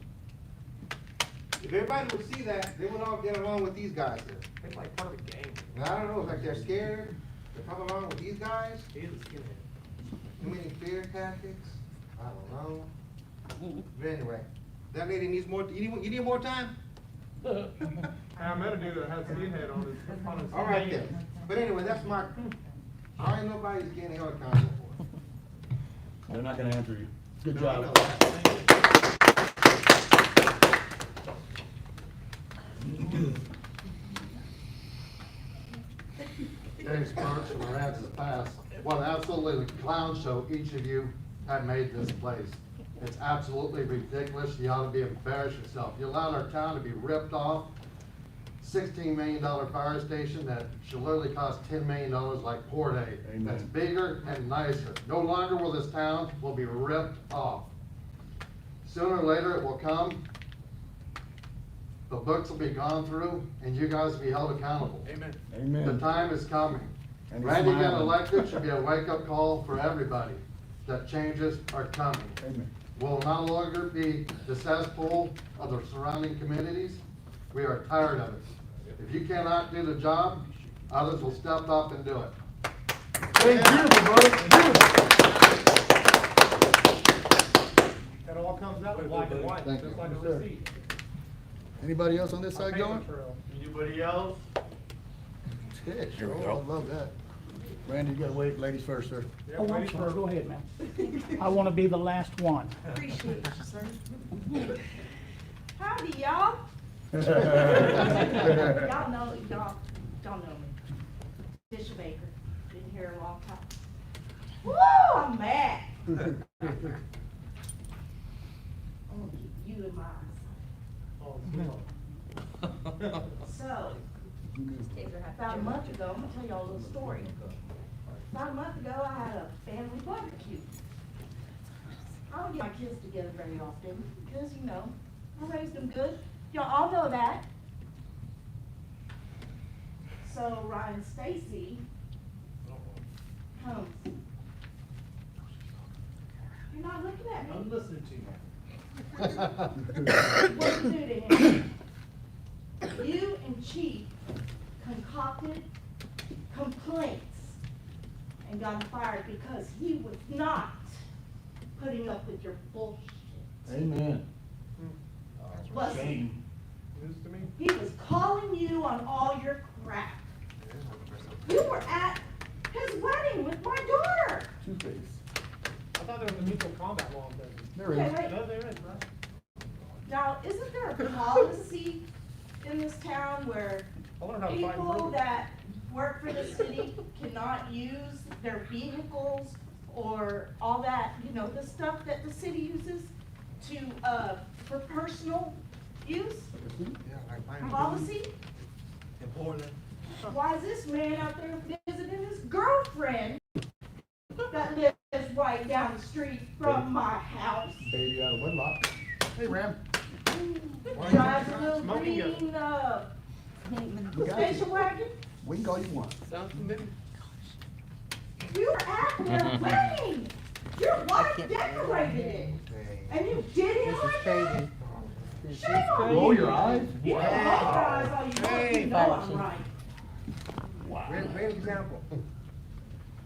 if everybody would see that, they would all get along with these guys here. It's like part of the game. And I don't know, it's like they're scared to come along with these guys, He is a skinhead. too many fear tactics, I don't know. But anyway, that lady needs more, you need more time? I met a dude that had skinhead on his All right name. then, but anyway, that's my, why nobody's getting held accountable for it? They're not gonna answer you. Good No, I job. know that. Dave Sparks from Aransas Pass. What an absolutely clown show each of you have made this place. It's absolutely ridiculous. You ought to be embarrassed yourself. You allowed our town to be ripped off. $16 million fire station that should literally cost $10 million like Port A. That's bigger and nicer. No longer will this town will be ripped off. Sooner or later it will come. The books will be gone through and you guys will be held accountable. Amen. Amen. The time is coming. And he's Randy getting smiling. elected should be a wake-up call for everybody that changes are coming. Amen. Will no longer be the cesspool of the surrounding communities. We are tired of it. If you cannot do the job, others will step up and do it. Hey, beautiful, brother. It all comes out black and white, Thank just you. like a Yes, sir. receipt. Anybody else on this A side paper going? trail. Anybody else? Yeah, Here sure. we I go. love that. Randy, you gotta wait, ladies first, sir. Yeah, Oh, I'm ladies sorry, first. go ahead, man. I want to be the last one. Appreciate you, sir. Howdy, y'all. Y'all know me. Bishop Baker, been here a long time. Woo, I'm mad. I'm gonna keep you in mind. Oh, So, about a month ago, I'm gonna tell y'all a little story. About a month ago, I had a family barbecue. I don't get my kids together very often, because, you know, I raised them good. Y'all all know that. So Ryan Stacy comes. You're not looking at me. I'm listening to you. What you do to him? You and Chief concocted complaints and got him fired because he was not putting up with your bullshit. Amen. Was he? Shame. News to me? He was calling you on all your crap. You were at his wedding with my daughter. Two-Face. I thought there was a mutual combat law in there. There Okay, is. wait. No, there is, right? Now, isn't there a policy in this town where I learned how to fight in people prison. that work for the city cannot use their vehicles or all that, you know, the stuff that the city uses to, for personal use? Policy? Important. Why is this man out there visiting his girlfriend that lives right down the street from my house? Baby out of wedlock. Hey, Ram. Drives a little Smoking gun. green, station wagon? We can call you one. Sounds familiar. You were at their wedding. Your wife decorated it. And you did it like that? Shame on you. Roll your eyes. You can roll your eyes all you want, you know I'm right. Great example.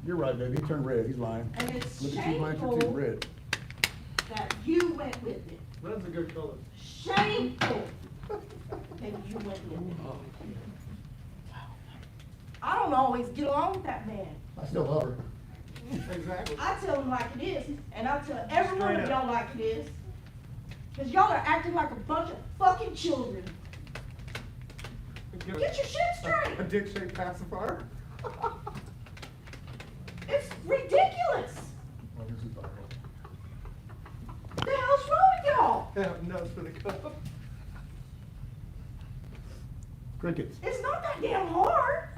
You're right, baby. He turned red. He's lying. And it's Look at you, Blanchard, too. shameful Red. that you went with it. Red's a good color. Shameful that you went with it. I don't always get along with that man. I still love her. Exactly. I tell him like it is, and I tell every one of Straight y'all like it is. Cause y'all are acting like a bunch of fucking children. Get your shit straight. A dick-shaped pacifier? It's ridiculous. Oh, here's his daughter. What the hell's wrong with y'all? Have nuts for the cup. Crickets. It's not that damn hard.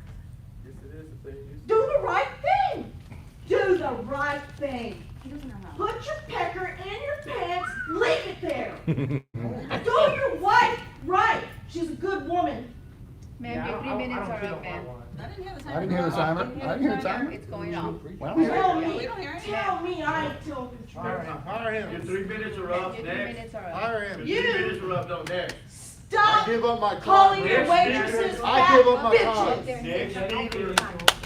Yes, it is if they use. Do the right thing. Do the right thing. Put your pecker in your pants, leave it there. Do your wife right. She's a good woman. Ma'am, your 3 minutes are up, ma'am. I didn't hear the timer. I didn't hear the timer. It's going off. Well, Tell yeah. me, tell me I ain't telling the truth. Hire Your him. 3 minutes are up, Your 3 next. minutes are up. Hire him. You- 3 minutes are up, no, next. Stop I give up my calling time. your Next waitresses speaker. I give up fat my time. bitches. Next speaker.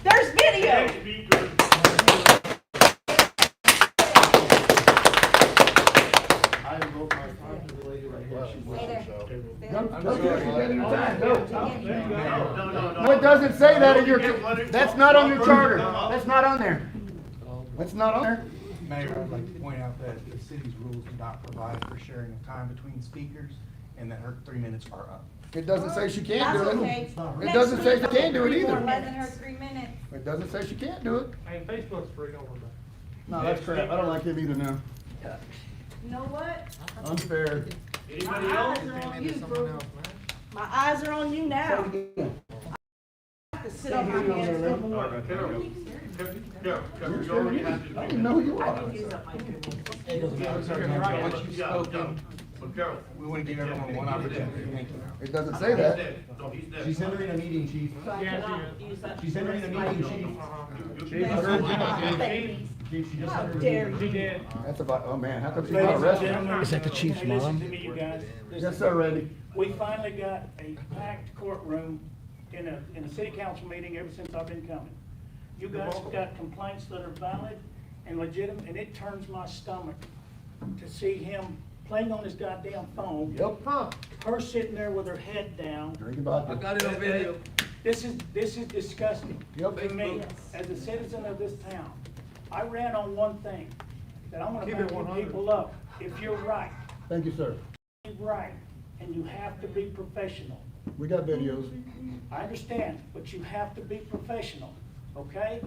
There's video. Next speaker. I invoke my time to the lady right here. She's listening, so. Go, take your time. Go. No. No, it doesn't say that in your, You get one- that's not on your charter. No. That's not on there. That's not on there. Mayor, I'd like to point out that the city's rules do not provide for sharing of time between speakers, and that her 3 minutes are up. It doesn't say she can't do That's it. okay. It doesn't say she can't do it More either. less than her 3 minutes. It doesn't say she can't do it. Hey, Facebook's free, don't worry about it. No, that's crap. I don't like him either now. You know what? Unfair. Anybody My else? eyes are on you, bro. My eyes are on you now. I have to sit on my hands no more. Carol, you already had I to. didn't know who you are. But Carol. We want to give everyone one opportunity. Thank you. It doesn't say that. No, he's dead. She's entering a meeting, chief. She's entering a meeting, chief. Chief, she just How entered a dare meeting. She did. That's about, oh man, how come she's Ladies not and arrested? gentlemen, Is that the chief's hey, listen mom? to me, you guys. Yes, sir, Randy. We finally got a packed courtroom in a city council meeting ever since I've been coming. You guys have got complaints that are valid and legitimate, and it turns my stomach to see him playing on his goddamn phone. Yep. Her sitting there with her head down. Drinking vodka. Got it on video. This is disgusting. Yep. To me, as a citizen of this town. I ran on one thing, that I'm gonna Keep back it you 100. people up. If you're right, Thank you, sir. you're right, and you have to be professional. We got videos. I understand, but you have to be professional, okay?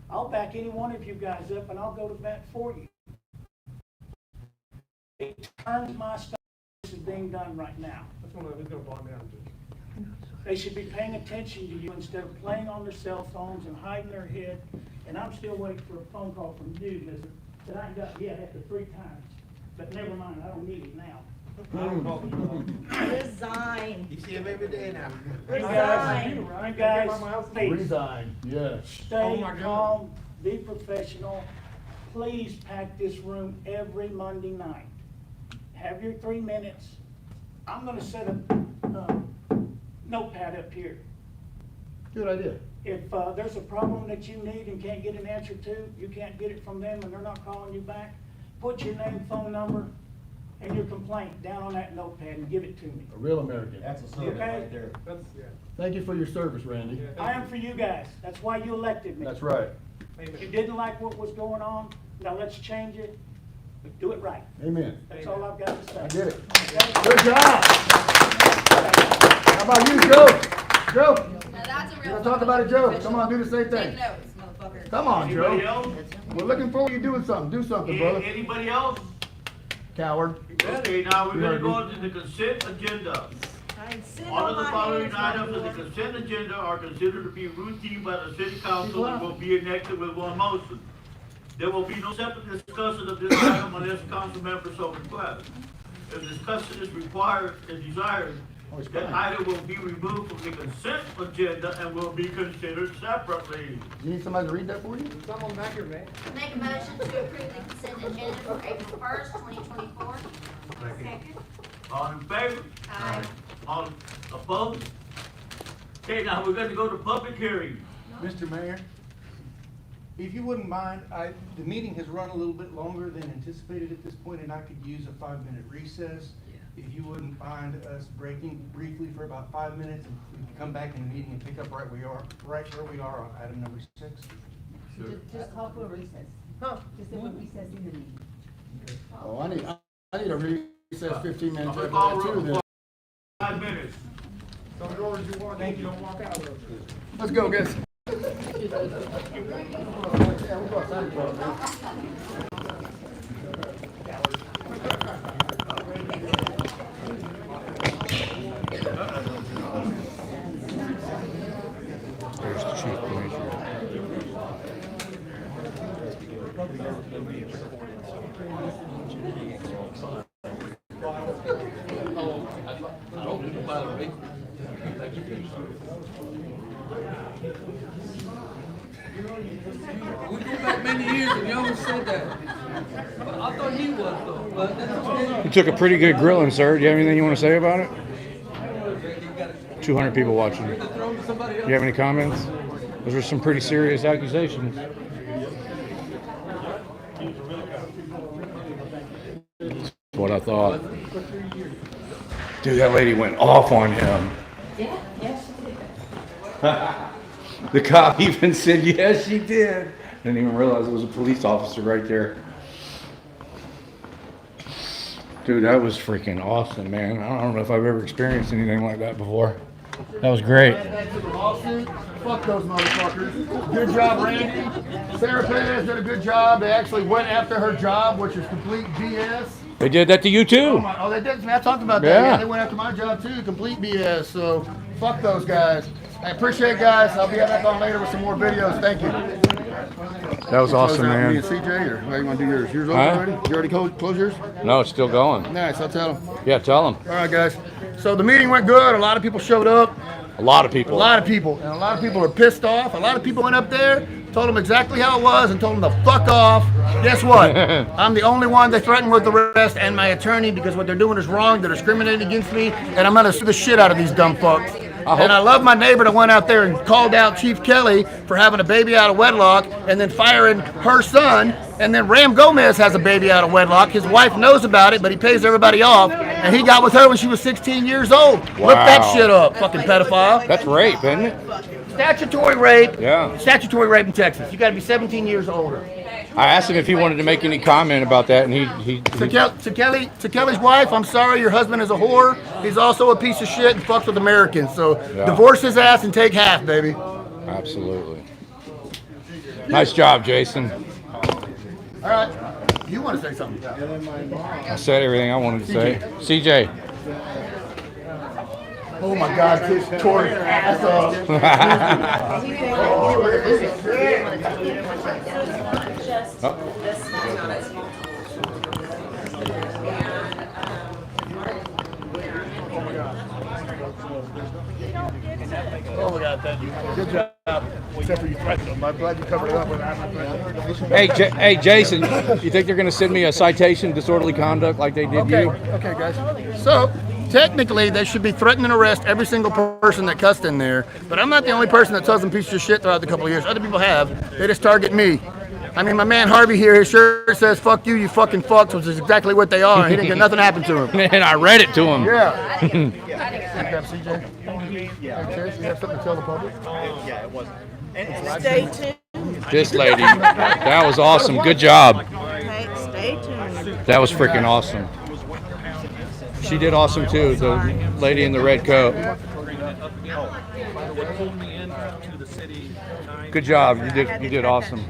I'll back any one of you guys up and I'll go to bat for you. It turns my stomach, this is being done right now. That's one of, he's gonna block me out, Judge. They should be paying attention to you instead of playing on their cell phones and hiding their head. And I'm still waiting for a phone call from you, mister, that I ain't got yet after 3 times. But never mind, I don't need it now. Resign. You see him every day now. You guys, please, Resign, yes. stay calm, be professional. Please pack this room every Monday night. Have your 3 minutes. I'm gonna set a notepad up here. Good idea. If there's a problem that you need and can't get an answer to, you can't get it from them and they're not calling you back, put your name, phone number, and your complaint down on that notepad and give it to me. A real American. That's a servant Okay. right there. That's, yeah. Thank you for your service, Randy. I am for you guys. That's why you elected me. That's right. You didn't like what was going on, now let's change it, but do it right. Amen. That's all I've got to say. I get it. Okay? Good job. How about you, Joe? Joe? Now that's a You real. wanna talk about it, Joe? Come on, do the same Take thing. notes, motherfucker. Come on, Anybody Joe. else? We're looking forward to you doing something. Do something, brother. Anybody else? Coward. Okay, now we're You gonna heard go me. into the consent agenda. I'm sitting All on of the my following hands items no of the more. consent agenda are considered to be routine by the city council and will be enacted with one motion. There will be no separate discussion of this item unless council members so request. If discussion is required and desired, Oh, it's that fine. item will be removed from the consent agenda and will be considered separately. You need somebody to read that for you? Someone back here, man. Make a motion to approve the consent agenda for April 1st, 2024. Second. All in favor? Aye. All opposed? Okay, now we're gonna go to public hearing. Mr. Mayor, if you wouldn't mind, the meeting has run a little bit longer than anticipated at this point, and I could use a 5-minute recess. If you wouldn't mind us breaking briefly for about 5 minutes, and we can come back in the meeting and pick up right where we are on item number 6. Just call for a recess. Just say we're recessing the meeting. Oh, I need a recess 15 minutes I'm after gonna call that too, then. 5 minutes. Some doors you walk in, you don't walk out of those. Let's go, guys. Yeah, we'll go outside for a minute. There's the chief commissioner. We go back many years and you always said that. But I thought he was though, but that's okay. You took a pretty good grilling, sir. Do you have anything you want to say about it? 200 people watching. Do you have any comments? Those are some pretty serious accusations. That's what I thought. Dude, that lady went off on him. Yeah, yes, she did. The cop even said, yes, she did. Didn't even realize it was a police officer right there. Dude, that was freaking awesome, man. I don't know if I've ever experienced anything like that before. That was great. Fuck those motherfuckers. Good job, Randy. Sarah Perez did a good job. They actually went after her job, which is complete BS. They did that to you too. Oh, they did. I talked about that. Yeah. Yeah, they went after my job too. Complete BS. So fuck those guys. I appreciate it, guys. I'll be back on later with some more videos. Thank you. That was awesome, man. Me and CJ, or how you want to do yours? Yours over Huh? already? You already closed yours? No, it's still going. Nice. I'll tell them. Yeah, tell them. All right, guys. So the meeting went good. A lot of people showed up. A lot of people. A lot of people. And a lot of people are pissed off. A lot of people went up there, told them exactly how it was, and told them to fuck off. Guess what? I'm the only one they threatened with arrest and my attorney because what they're doing is wrong. They're discriminating against me, and I'm going to sue the shit out of these dumb fucks. And I love my neighbor that went out there and called out Chief Kelly for having a baby out of wedlock and then firing her son. And then Ram Gomez has a baby out of wedlock. His wife knows about it, but he pays everybody off. And he got with her when she was 16 years old. Wow. Look that shit up, fucking pedophile. That's rape, isn't it? Statutory rape. Yeah. Statutory rape in Texas. You got to be 17 years older. I asked him if he wanted to make any comment about that, and he To Kelly's wife, I'm sorry, your husband is a whore. He's also a piece of shit and fucks with Americans. So divorce his ass and take half, baby. Absolutely. Nice job, Jason. All right. You want to say something? I said everything I wanted to say. CJ. Oh my God, Tish tore his ass up. Oh my God, thank you. Good job. Except for you threatened them. I'm glad you covered it up with that. Hey, Jason, you think they're going to send me a citation, disorderly conduct, like they did you? Okay, guys. So, technically, they should be threatening to arrest every single person that cussed in there. But I'm not the only person that tells them pieces of shit throughout the couple of years. Other people have. They just target me. I mean, my man Harvey here, his shirt says, fuck you, you fucking fucks, which is exactly what they are. He didn't get nothing happen to him. And I read it to him. Yeah. CJ? Yeah. You have something to tell the public? Yeah, it wasn't. Stay tuned. This lady, that was awesome. Good job. Okay, stay tuned. That was freaking awesome. She did awesome too, the lady in the red coat. Good job. You did awesome.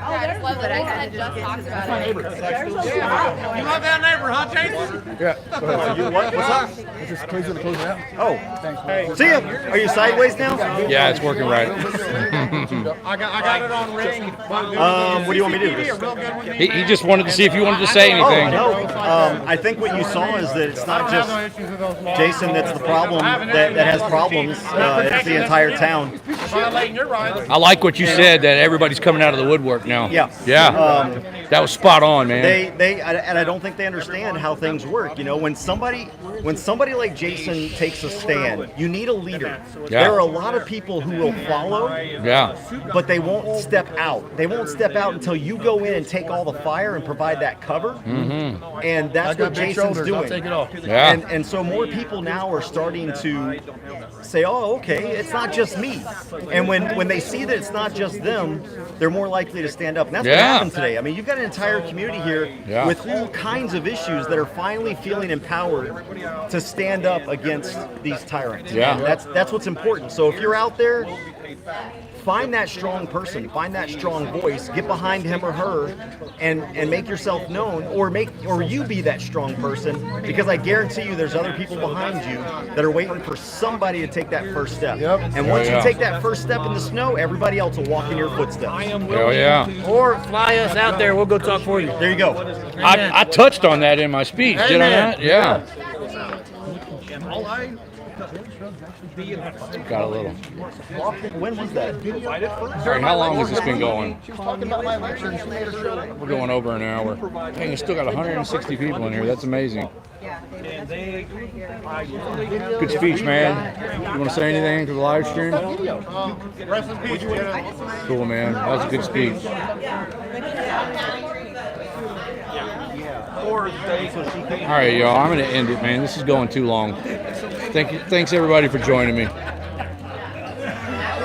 I just love that. I just talked about it. You love that neighbor, huh, Jason? Yeah. You what? What's up? It's just crazy to close it out. Oh, Thanks. see ya. Are you sideways now? Yeah, it's working right. I got it on ring. What do you want me to do? He just wanted to see if you wanted to say anything. Oh, no. I think what you saw is that it's not just Jason that's the problem, that has problems. It's the entire town. I like what you said, that everybody's coming out of the woodwork now. Yeah. Yeah. That was spot on, man. And I don't think they understand how things work. You know, when somebody like Jason takes a stand, you need a leader. Yeah. There are a lot of people who will follow, but they won't step out. They won't step out until you go in and take all the fire and provide that cover. Mm-hmm. And that's what Jason's doing. I'll take it off. Yeah. And so more people now are starting to say, oh, okay, it's not just me. And when they see that it's not just them, they're more likely to stand up. And that's what happened today. I mean, you've got an entire community here with all kinds of issues that are finally feeling empowered to stand up against these tyrants. Yeah. And that's what's important. So if you're out there, find that strong person, find that strong voice, get behind him or her, and make yourself known, or you be that strong person, because I guarantee you there's other people behind you that are waiting for somebody to take that first step. And once you take that first step in the snow, everybody else will walk in your footsteps. Oh yeah. Or fly us out there, we'll go talk for you. There you go. I touched on that in my speech, did I not? Yeah. Got a little. When was that? All right, how long has this been going? She was talking about my lecture and she made her show. We're going over an hour. Dang, you still got 160 people in here. That's amazing. Good speech, man. You want to say anything to the live stream? Cool, man. That was a good speech. All right, y'all. I'm going to end it, man. This is going too long. Thanks everybody for joining me.